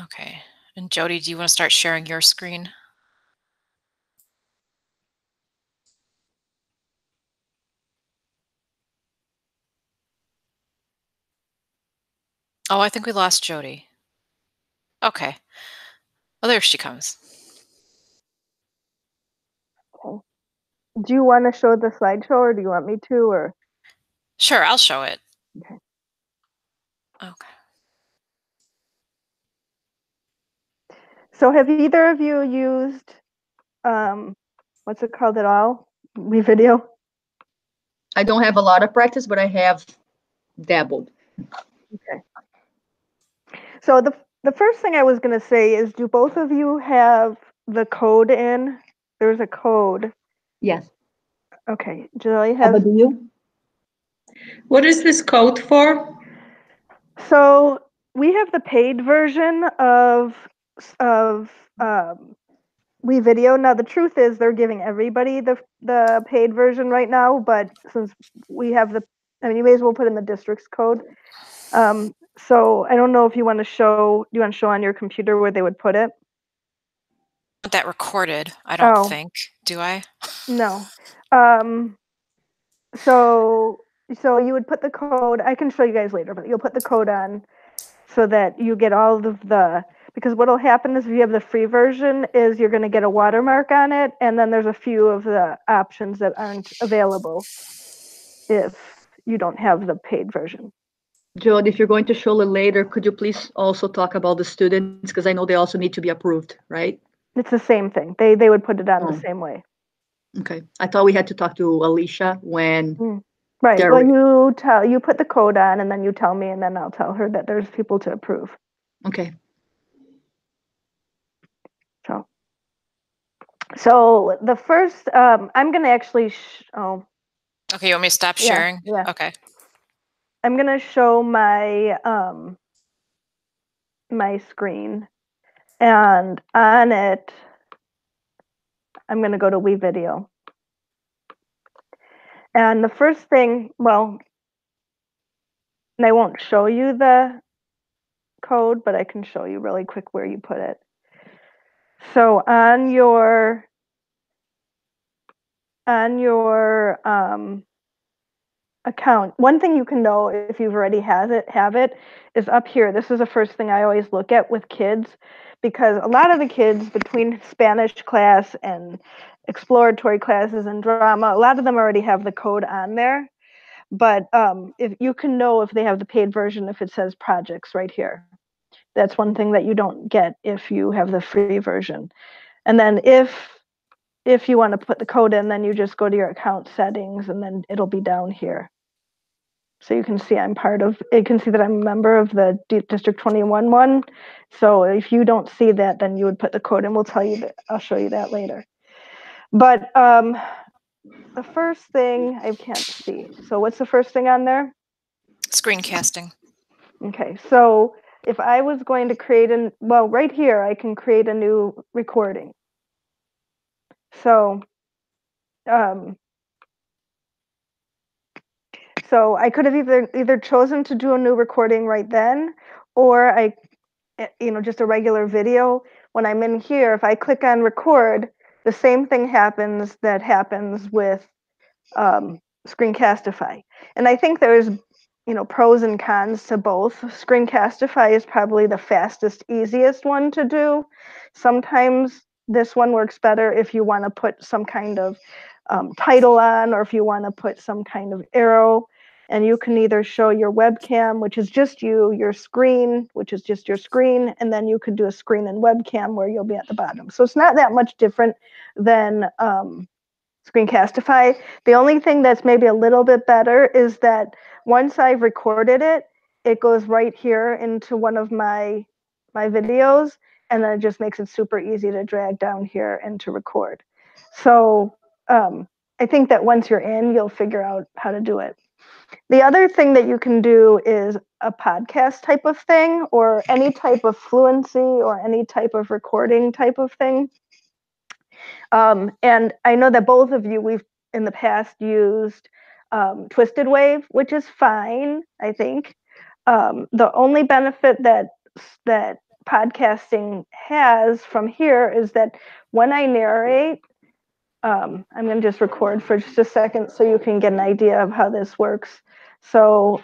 Okay. And Jody, do you want to start sharing your screen? Oh, I think we lost Jody. Okay. Oh, there she comes. Okay. Do you want to show the slideshow, or do you want me to, or? Sure, I'll show it. Okay. Okay. So have either of you used, what's it called at all? WeVideo? I don't have a lot of practice, but I have dabbled. Okay. So the first thing I was going to say is, do both of you have the code in? There's a code. Yes. Okay. Julie has. Eva, do you? What is this code for? So we have the paid version of WeVideo. Now the truth is they're giving everybody the paid version right now, but since we have you may as well put in the district's code. So I don't know if you want to show. Do you want to show on your computer where they would put it? That recorded, I don't think. Do I? No. So you would put the code. I can show you guys later, but you'll put the code on so that you get all of because what'll happen is if you have the free version is you're going to get a watermark on it, and then there's a few of the options that aren't available if you don't have the paid version. Jody, if you're going to show it later, could you please also talk about the students? Because I know they also need to be approved, right? It's the same thing. They would put it on the same way. Okay. I thought we had to talk to Alicia when. Right. Well, you put the code on, and then you tell me, and then I'll tell her that there's people to approve. Okay. So the first, I'm going to actually. Okay, you want me to stop sharing? Yeah. Okay. I'm going to show my my screen, and on it, I'm going to go to WeVideo. And the first thing, and I won't show you the code, but I can show you really quick where you put it. So on your account, one thing you can know if you've already have it is up here. This is the first thing I always look at with kids, because a lot of the kids between Spanish class and exploratory classes and drama, a lot of them already have the code on there. But if you can know if they have the paid version, if it says projects right here. That's one thing that you don't get if you have the free version. And then if you want to put the code in, then you just go to your account settings, and then it'll be down here. So you can see you can see that I'm a member of the District 21 one. So if you don't see that, then you would put the code in. We'll tell you that. I'll show you that later. But the first thing I can't see. So what's the first thing on there? Screencasting. Okay, so if I was going to create right here, I can create a new recording. So I could have either chosen to do a new recording right then, or just a regular video. When I'm in here, if I click on record, the same thing happens that happens with Screencastify. And I think there's pros and cons to both. Screencastify is probably the fastest, easiest one to do. Sometimes this one works better if you want to put some kind of title on, or if you want to put some kind of arrow. And you can either show your webcam, which is just your screen, which is just your screen, and then you could do a screen and webcam where you'll be at the bottom. So it's not that much different than Screencastify. The only thing that's maybe a little bit better is that once I've recorded it, it goes right here into one of my videos, and then it just makes it super easy to drag down here and to record. So I think that once you're in, you'll figure out how to do it. The other thing that you can do is a podcast type of thing, or any type of fluency, or any type of recording type of thing. And I know that both of you, we've in the past used Twisted Wave, which is fine, I think. The only benefit that podcasting has from here is that when I narrate, I'm going to just record for just a second so you can get an idea of how this works. So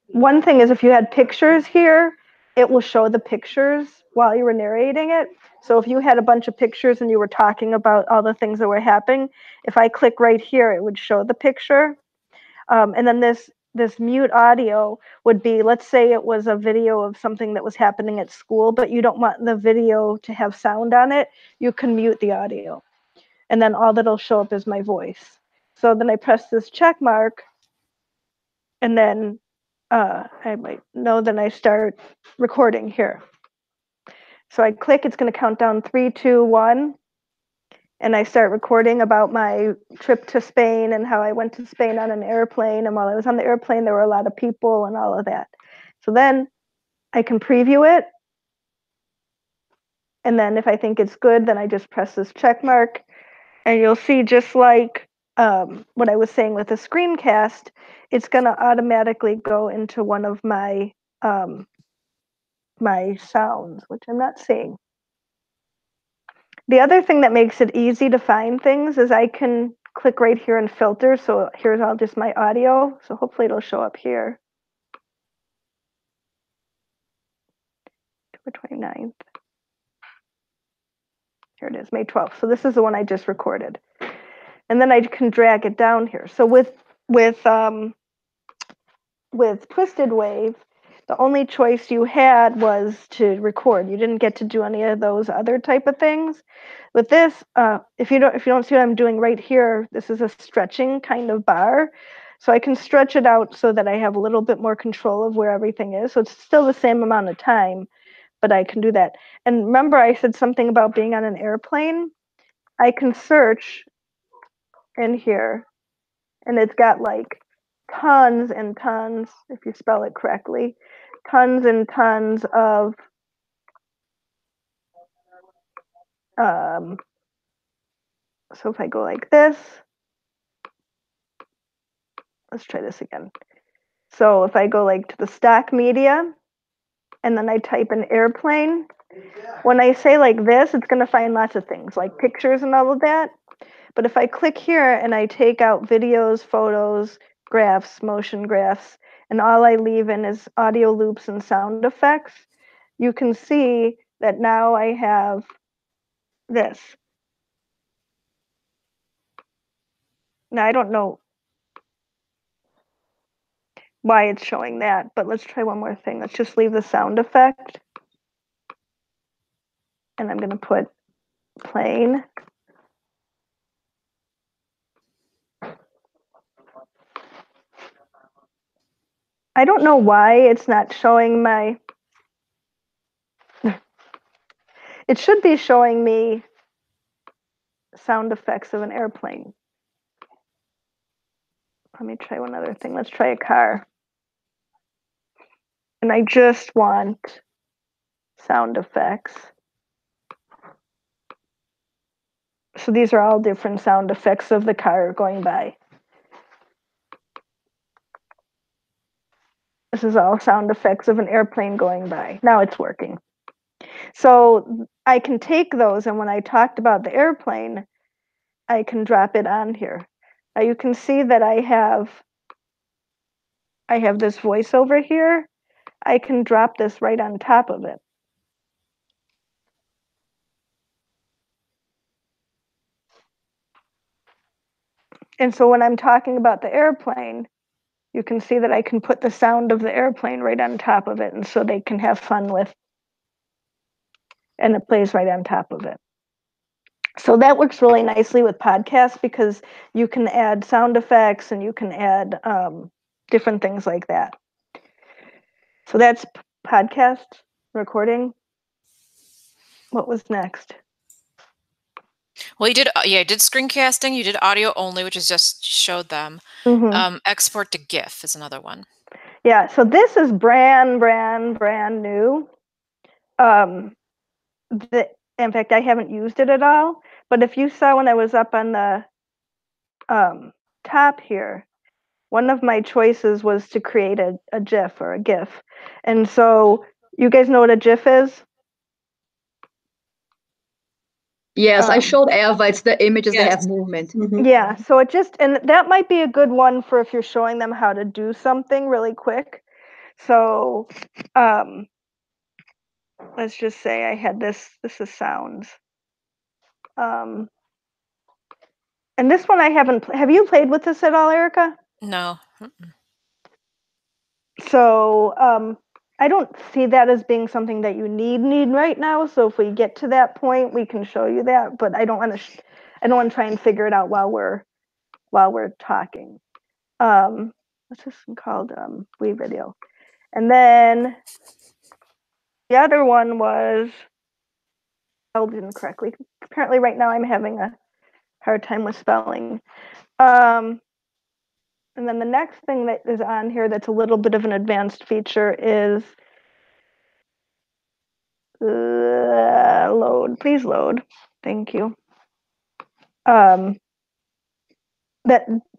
one thing is if you had pictures here, it will show the pictures while you were narrating it. So if you had a bunch of pictures and you were talking about all the things that were happening, if I click right here, it would show the picture. And then this mute audio would be, let's say it was a video of something that was happening at school, but you don't want the video to have sound on it, you can mute the audio. And then all that'll show up is my voice. So then I press this check mark, and then I might know, then I start recording here. So I click, it's going to count down 3, 2, 1. And I start recording about my trip to Spain and how I went to Spain on an airplane. And while I was on the airplane, there were a lot of people and all of that. So then I can preview it. And then if I think it's good, then I just press this check mark. And you'll see, just like what I was saying with the screencast, it's going to automatically go into one of my my sounds, which I'm not seeing. The other thing that makes it easy to find things is I can click right here and filter. So here's all just my audio. So hopefully it'll show up here. October 29th. Here it is, May 12th. So this is the one I just recorded. And then I can drag it down here. So with Twisted Wave, the only choice you had was to record. You didn't get to do any of those other type of things. With this, if you don't see what I'm doing right here, this is a stretching kind of bar. So I can stretch it out so that I have a little bit more control of where everything is. So it's still the same amount of time, but I can do that. And remember, I said something about being on an airplane. I can search in here, and it's got like tons and tons, if you spell it correctly, tons and tons of so if I go like this, let's try this again. So if I go like to the stock media and then I type in airplane, when I say like this, it's going to find lots of things like pictures and all of that. But if I click here and I take out videos, photos, graphs, motion graphs, and all I leave in is audio loops and sound effects, you can see that now I have this. Now I don't know why it's showing that, but let's try one more thing. Let's just leave the sound effect. And I'm going to put plane. I don't know why it's not showing my, it should be showing me sound effects of an airplane. Let me try one other thing. Let's try a car. And I just want sound effects. So these are all different sound effects of the car going by. This is all sound effects of an airplane going by. Now it's working. So I can take those, and when I talked about the airplane, I can drop it on here. Now you can see that I have this voiceover here. I can drop this right on top of it. And so when I'm talking about the airplane, you can see that I can put the sound of the airplane right on top of it, and so they can have fun with, and it plays right on top of it. So that works really nicely with podcasts because you can add sound effects and you can add different things like that. So that's podcast recording. What was next? Well, you did screencasting. You did audio only, which is just showed them. Mm-hmm. Export to GIF is another one. Yeah, so this is brand new. In fact, I haven't used it at all. But if you saw when I was up on the top here, one of my choices was to create a GIF or a GIF. And so You guys know what a GIF is? Yes, I showed Eva. It's the images that have Yes. movement. Yeah, so it just, and that might be a good one for if you're showing them how to do something really quick. So let's just say I had this is sounds. And this one I haven't, have you played with this at all, Erica? No. So I don't see that as being something that you need right now. So if we get to that point, we can show you that. But I don't want to. I don't want to try and figure it out while we're talking. What's this one called? WeVideo. And then the other one was spelled incorrectly. Apparently, right now I'm having a hard time with spelling. And then the next thing that is on here that's a little bit of an advanced feature is load. Please load. Thank you. That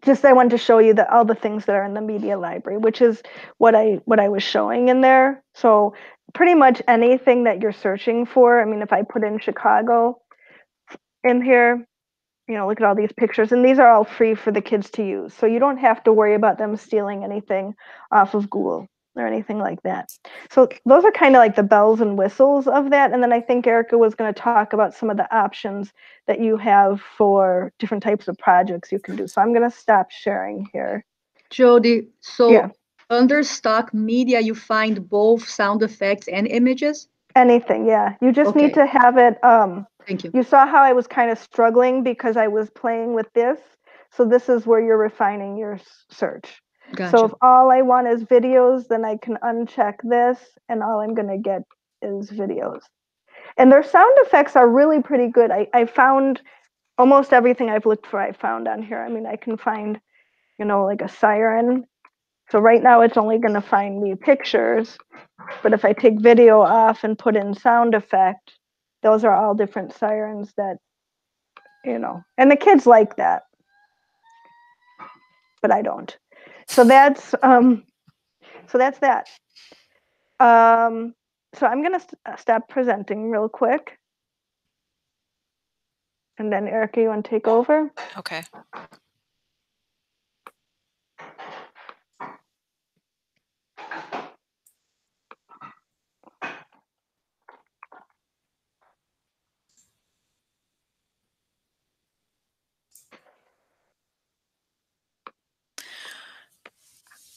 just I wanted to show you that all the things that are in the media library, which is what I was showing in there. So pretty much anything that you're searching for. I mean, if I put in Chicago in here, you know, look at all these pictures, and these are all free for the kids to use. So you don't have to worry about them stealing anything off of Google or anything like that. So those are kind of like the bells and whistles of that. And then I think Erica was going to talk about some of the options that you have for different types of projects you can do. So I'm going to stop sharing here. Jody, so Yeah. under stock media, you find both sound effects and images? Anything, yeah. You just need Okay. to have it. Thank you. You saw how I was kind of struggling because I was playing with this. So this is where you're refining your search. Gotcha. So if all I want is videos, then I can uncheck this and all I'm going to get is videos. And their sound effects are really pretty good. I found almost everything I've looked for, I found on here. I mean, I can find, you know, like a siren. So right now it's only going to find me pictures. But if I take video off and put in sound effect, those are all different sirens that, you know, and the kids like that, but I don't. So that's that. So I'm gonna stop presenting real quick, and then Erica, you want to take over? Okay.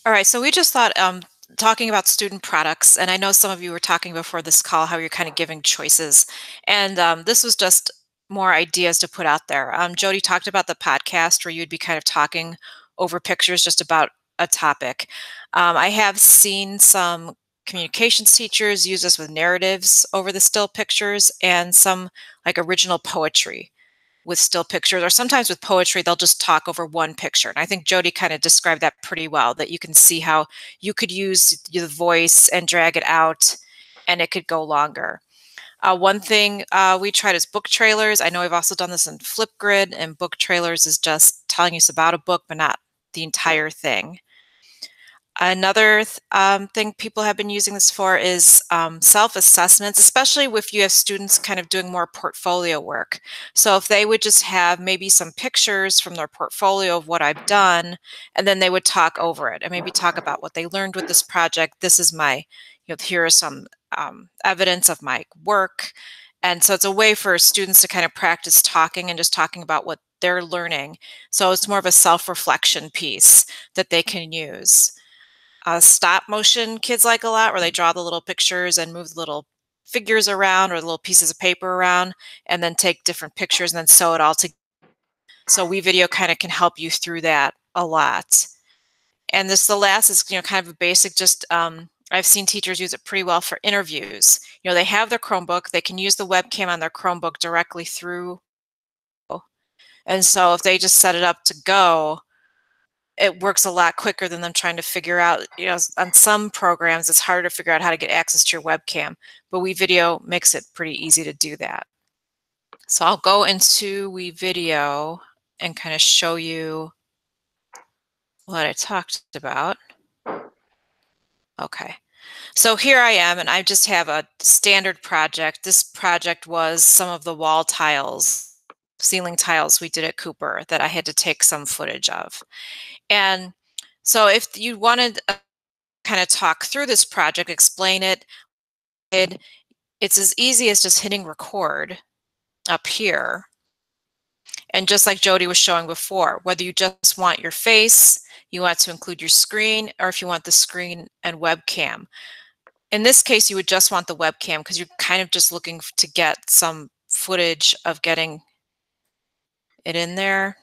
All right, so we just thought talking about student products, and I know some of you were talking before this call how you're kind of giving choices, and this was just more ideas to put out there. Jody talked about the podcast where you'd be kind of talking over pictures just about a topic. I have seen some communications teachers use this with narratives over the still pictures and some like original poetry with still pictures, or sometimes with poetry, they'll just talk over one picture. And I think Jody kind of described that pretty well, that you can see how you could use the voice and drag it out and it could go longer. One thing we tried is book trailers. I know I've also done this in Flipgrid, and book trailers is just telling us about a book, but not the entire thing. Another thing people have been using this for is self-assessments, especially if you have students kind of doing more portfolio work. So if they would just have maybe some pictures from their portfolio of what I've done, and then they would talk over it and maybe talk about what they learned with this project. This is my, you know, here is some evidence of my work. And so it's a way for students to kind of practice talking and just talking about what they're learning. So it's more of a self-reflection piece that they can use. Stop motion kids like a lot, where they draw the little pictures and move the little figures around or the little pieces of paper around and then take different pictures and then sew it all together. So WeVideo kind of can help you through that a lot. And this, the last is, you know, kind of a basic, just I've seen teachers use it pretty well for interviews. You know, they have their Chromebook, they can use the webcam on their Chromebook directly through. And so if they just set it up to go, it works a lot quicker than them trying to figure out, you know, on some programs, it's harder to figure out how to get access to your webcam, but WeVideo makes it pretty easy to do that. So I'll go into WeVideo and kind of show you what I talked about. Okay. So here I am, and I just have a standard project. This project was some of the wall tiles, ceiling tiles we did at Cooper that I had to take some footage of. And so if you wanted to kind of talk through this project, explain it, it's as easy as just hitting record up here. And just like Jody was showing before, whether you just want your face, you want to include your screen, or if you want the screen and webcam. In this case, you would just want the webcam because you're kind of just looking to get some footage of getting it in there.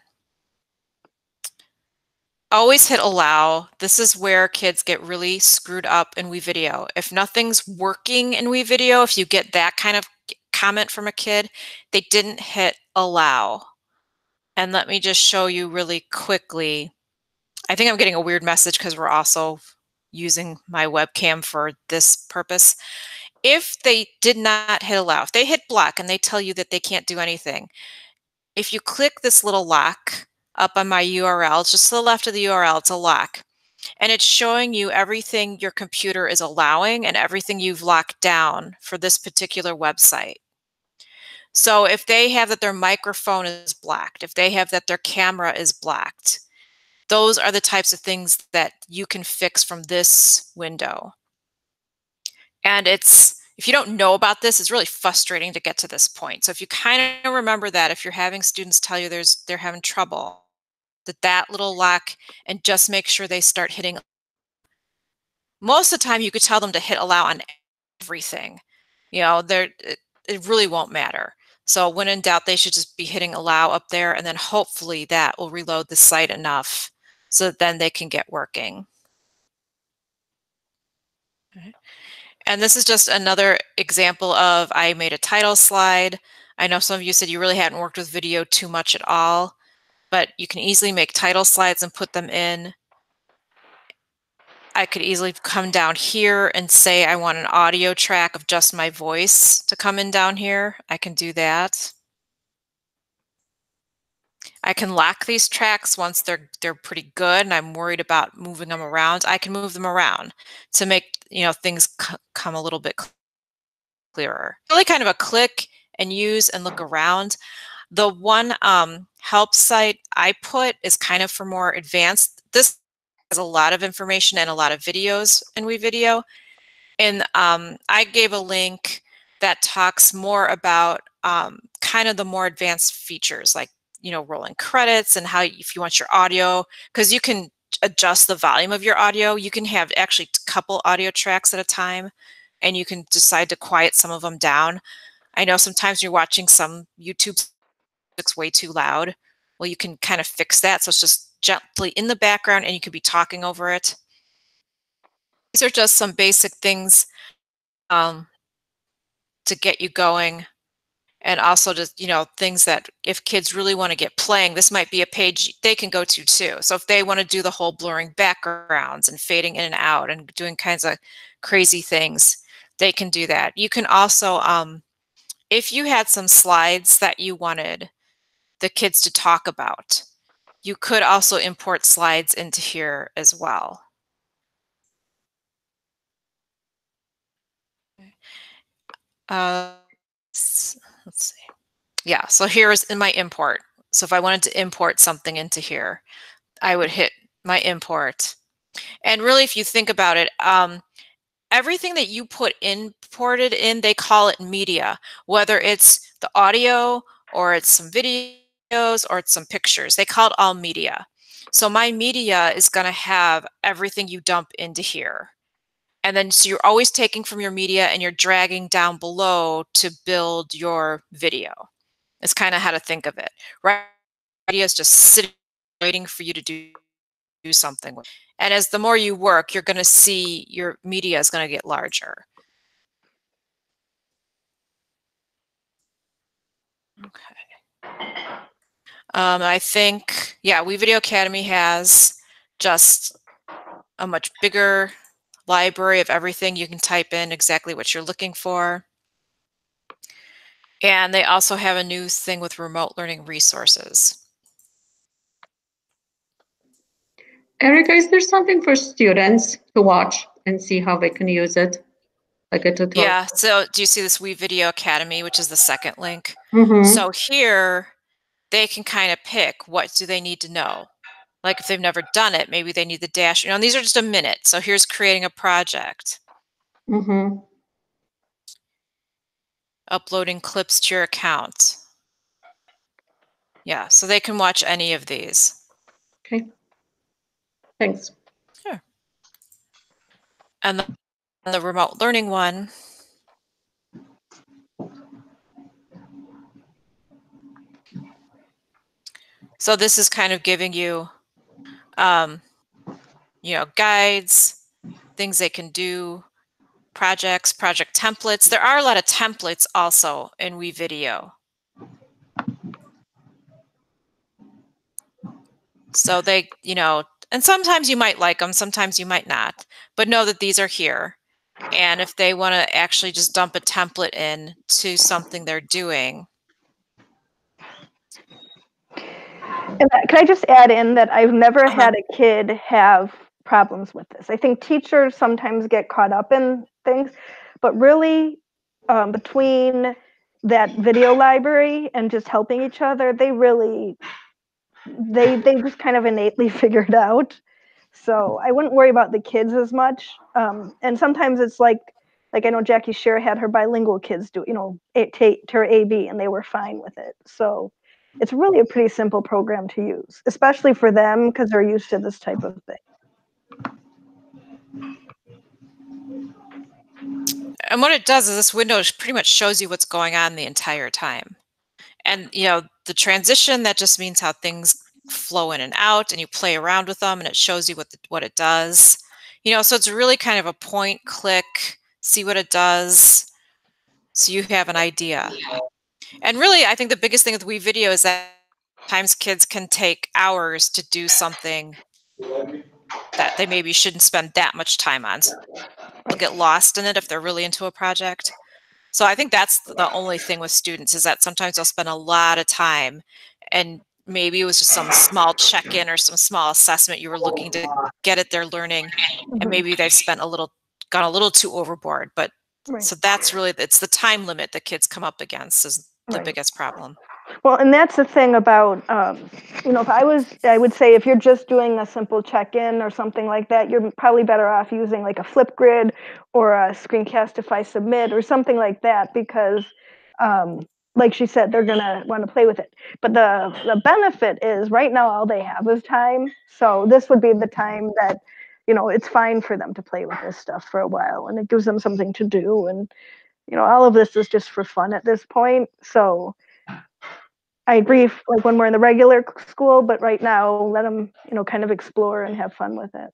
Always hit allow. This is where kids get really screwed up in WeVideo. If nothing's working in WeVideo, if you get that kind of comment from a kid, they didn't hit allow. And let me just show you really quickly. I think I'm getting a weird message because we're also using my webcam for this purpose. If they did not hit allow, if they hit block and they tell you that they can't do anything, if you click this little lock up on my URL, it's just to the left of the URL, it's a lock. And it's showing you everything your computer is allowing and everything you've locked down for this particular website. So if they have that their microphone is blocked, if they have that their camera is blocked, those are the types of things that you can fix from this window. And if you don't know about this, it's really frustrating to get to this point. So if you kind of remember that, if you're having students tell you they're having trouble, that little lock, and just make sure they start hitting. Most of the time you could tell them to hit allow on everything. You know, it really won't matter. So when in doubt, they should just be hitting allow up there, and then hopefully that will reload the site enough so that then they can get working. Okay. And this is just another example of I made a title slide. I know some of you said you really hadn't worked with video too much at all, but you can easily make title slides and put them in. I could easily come down here and say I want an audio track of just my voice to come in down here. I can do that. I can lock these tracks once they're pretty good and I'm worried about moving them around. I can move them around to make things come a little bit clearer. Really kind of a click and use and look around. The one help site I put is kind of for more advanced. This has a lot of information and a lot of videos in WeVideo. And I gave a link that talks more about kind of the more advanced features, like rolling credits and how if you want your audio, because you can adjust the volume of your audio. You can have actually a couple audio tracks at a time, and you can decide to quiet some of them down. I know sometimes you're watching some YouTube, it's way too loud. Well, you can kind of fix that. So it's just gently in the background and you could be talking over it. These are just some basic things to get you going. And also just, things that if kids really want to get playing, this might be a page they can go to too. So if they want to do the whole blurring backgrounds and fading in and out and doing kinds of crazy things, they can do that. You can also, if you had some slides that you wanted the kids to talk about, you could also import slides into here as well. Let's see. Yeah, so here is in my import. So if I wanted to import something into here, I would hit my import. And really, if you think about it, everything that you imported in, they call it media, whether it's the audio or it's some videos or it's some pictures. They call it all media. So my media is going to have everything you dump into here. And then so you're always taking from your media and you're dragging down below to build your video. It's kind of how to think of it, right? Media is just sitting waiting for you to do something with. And as the more you work, you're going to see your media is going to get larger. Okay. I think, yeah, WeVideo Academy has just a much bigger library of everything. You can type in exactly what you're looking for. And they also have a new thing with remote learning resources. Erica, is there something for students to watch and see how they can use it, like a tutorial. Yeah, so do you see this WeVideo Academy, which is the second link? Mm-hmm. So here, they can kind of pick what do they need to know. Like if they've never done it, maybe they need the dash. And these are just a minute. So here's creating a project. Mm-hmm. Uploading clips to your account. Yeah, so they can watch any of these. Okay. Thanks. Sure. And the remote learning one. So this is kind of giving you, guides, things they can do, projects, project templates. There are a lot of templates also in WeVideo. So they, and sometimes you might like them, sometimes you might not, but know that these are here. And if they want to actually just dump a template in to something they're doing. And can I just add in that I've never had a kid have problems with this. I think teachers sometimes get caught up in things, but really between that video library and just helping each other, they just kind of innately figured out. So I wouldn't worry about the kids as much. And sometimes it's like I know Jackie Sher had her bilingual kids do, take her AB and they were fine with it. So it's really a pretty simple program to use, especially for them because they're used to this type of thing. And what it does is this window pretty much shows you what's going on the entire time. And, the transition, that just means how things flow in and out, and you play around with them and it shows you what it does. So it's really kind of a point, click, see what it does, so you have an idea. And really, I think the biggest thing with WeVideo is that sometimes kids can take hours to do something that they maybe shouldn't spend that much time on. So they'll get lost in it if they're really into a project. So I think that's the only thing with students, is that sometimes they'll spend a lot of time, and maybe it was just some small check-in or some small assessment you were looking to get at their learning, and maybe they've gone a little too overboard. But so that's really, it's the time limit that kids come up against is the biggest problem. Well, and that's the thing about, if I would say if you're just doing a simple check-in or something like that, you're probably better off using like a Flipgrid or a Screencastify Submit or something like that, because like she said, they're gonna want to play with it. But the benefit is right now all they have is time. So this would be the time that, it's fine for them to play with this stuff for a while, and it gives them something to do. And, all of this is just for fun at this point. So I agree, like when we're in the regular school, but right now, let them, kind of explore and have fun with it.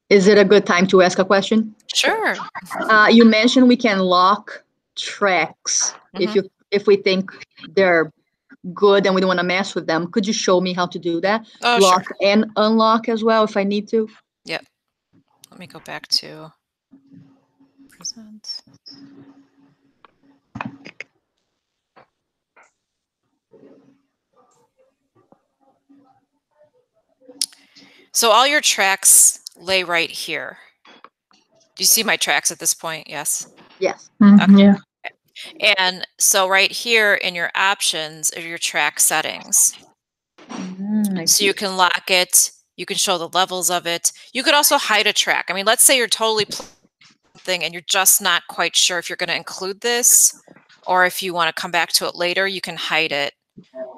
Is it a good time to ask a question? Sure. You mentioned we can lock tracks if we think they're good and we don't want to mess with them. Could you show me how to do that? Oh, lock sure. and unlock as well if I need to? Yep. Let me go back to present. So all your tracks lay right here. Do you see my tracks at this point? Yes. Yes. Okay. Yeah. And so right here in your options are your track settings. So you can lock it. You can show the levels of it. You could also hide a track. I mean, let's say you're totally something and you're just not quite sure if you're going to include this or if you want to come back to it later, you can hide it.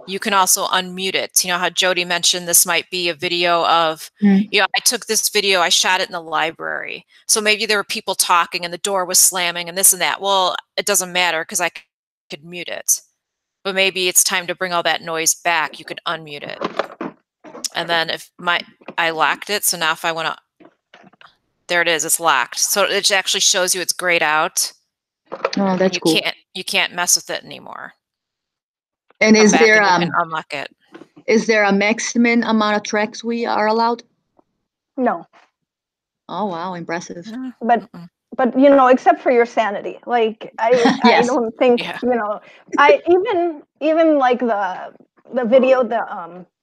You can also unmute it. You know how Jody mentioned this might be a video of, I took this video, I shot it in the library. So maybe there were people talking and the door was slamming and this and that. Well, it doesn't matter because I could mute it. But maybe it's time to bring all that noise back. You could unmute it. And then if I locked it, so now if I want to, there it is, it's locked. So it actually shows you it's grayed out. Oh, that's cool. You can't mess with it anymore. And is there you can unlock it. Is there a maximum amount of tracks we are allowed? No. Oh wow, impressive. But except for your sanity, like I don't think I even like the video,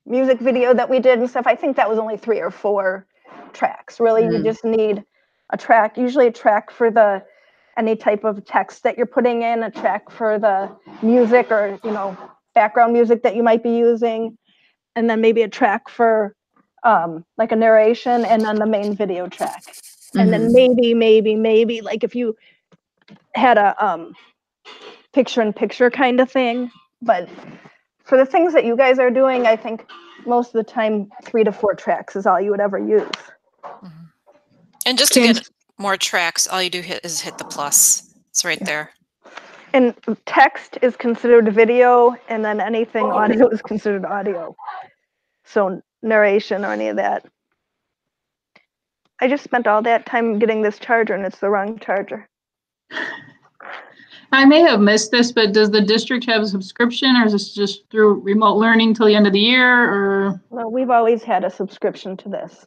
music video that we did and stuff, I think that was only 3 or 4 tracks. Really, you just need a track, usually a track for any type of text that you're putting in, a track for the music or, background music that you might be using, and then maybe a track for like a narration, and then the main video track. And then maybe like if you had a picture-in-picture kind of thing. But for the things that you guys are doing, I think most of the time 3 to 4 tracks is all you would ever use. And just to get more tracks, all you do is hit the plus. It's right there. And text is considered video, and then anything audio is considered audio. So narration or any of that. I just spent all that time getting this charger, and it's the wrong charger. I may have missed this, but does the district have a subscription, or is this just through remote learning till the end of the year? Or well, we've always had a subscription to this.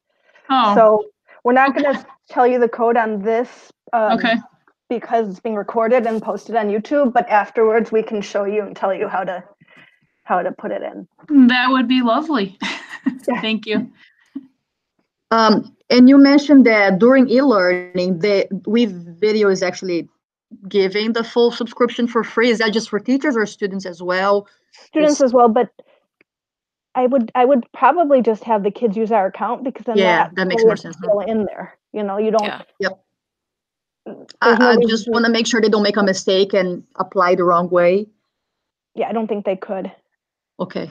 Oh. So we're not going to tell you the code on this Okay. because it's being recorded and posted on YouTube, but afterwards we can show you and tell you how to put it in. That would be lovely. Thank you. And you mentioned that during e-learning, WeVideo is actually giving the full subscription for free. Is that just for teachers or students as well? Students as well, but I would probably just have the kids use our account, because then that makes more sense. Still in there. You don't. Yeah. Yep. I just want to make sure they don't make a mistake and apply the wrong way. Yeah, I don't think they could. Okay.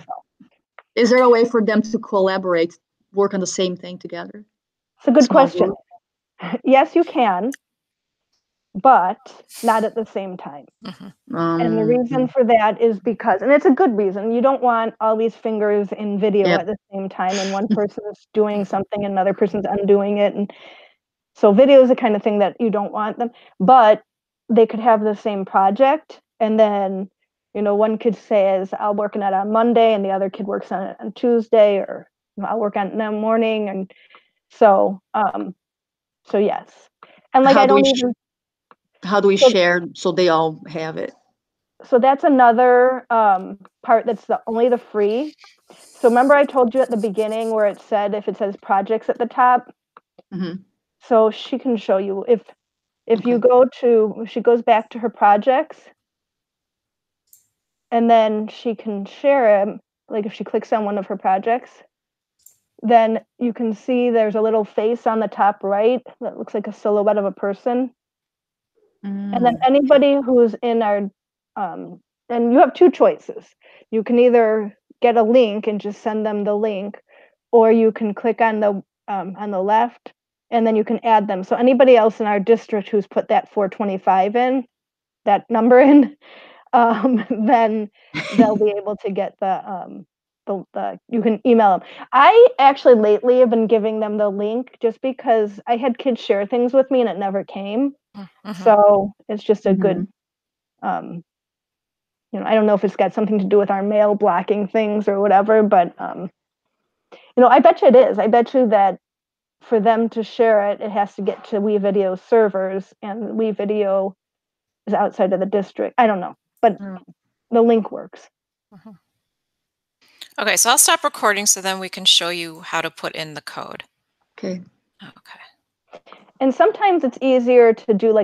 Is there a way for them to collaborate, work on the same thing together? It's a good question. Yes, you can, but not at the same time. And the reason for that is because, and it's a good reason, you don't want all these fingers in video at the same time, and one person is doing something and another person's undoing it. And so video is the kind of thing that you don't want them, but they could have the same project, and then, one kid says, I'll work on it on Monday, and the other kid works on it on Tuesday, or I'll work on it in the morning. And so, yes. And like, how do we share so they all have it? So that's another part that's only the free. So remember I told you at the beginning where it said, if it says projects at the top, so she can show you if she goes back to her projects, and then she can share it. Like if she clicks on one of her projects, then you can see there's a little face on the top right that looks like a silhouette of a person. And then anybody who's in our, and you have 2 choices. You can either get a link and just send them the link, or you can click on the left, and then you can add them. So anybody else in our district who's put that 425 in, that number in, then they'll be able to get you can email them. I actually lately have been giving them the link just because I had kids share things with me and it never came. So it's just a good, I don't know if it's got something to do with our mail blocking things or whatever, but, I bet you it is. I bet you that for them to share it, it has to get to WeVideo servers, and WeVideo is outside of the district. I don't know, but the link works. Okay, so I'll stop recording so then we can show you how to put in the code. Okay. Okay. And sometimes it's easier to do like